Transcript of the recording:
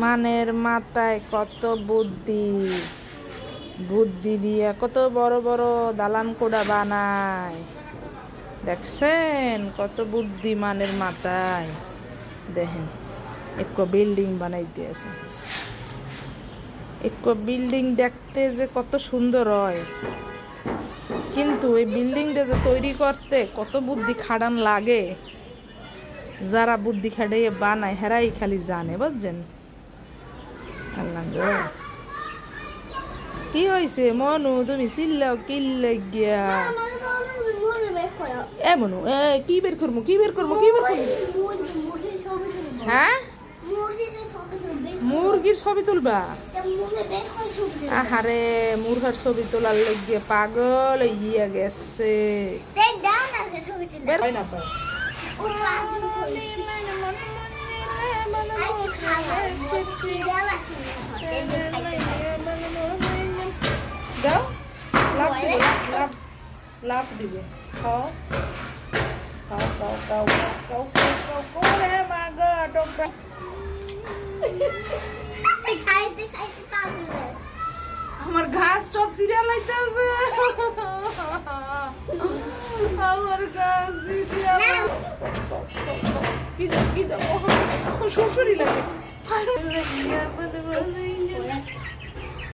মানের মাথায় কত বুদ্ধি, বুদ্ধি দিয়ে কত বড় বড় দালান কোডা বানায়। দেখছেন কত বুদ্ধি মানের মাথায়। দেখেন এক বিল্ডিং বানাই দিয়েছে। এক বিল্ডিং দেখতে যে কত সুন্দর হয়, কিন্তু এই বিল্ডিংটা যে তৈরি করতে কত বুদ্ধি খাটান লাগে, যারা বুদ্ধি খাটাইয়ে বানায় হেরাই খালি জানে, বুঝছেন? আল্লাহ গো, কি হয়েছে মনু, তুমি চিল্লাও কি লাগিয়া? এ মনু, কি বের করবো, কি বের করবো, কি বের করবো? হ্যাঁ, মুরগির ছবি তুলবা? আহারে, মুরগার ছবি তোলার লাগিয়ে পাগল হইয়া গেছে। দাও, লাভ দিবে, লাভ দিবে। খাও খাও খাও খাও খাও খাও খাও খাও রে মা গো, টোকা। আমার ঘাস সব সিরিয়াল লাইতে আছে। আমার ঘাস সিরিয়াল কি দাও, শ্বশুরই লাগে।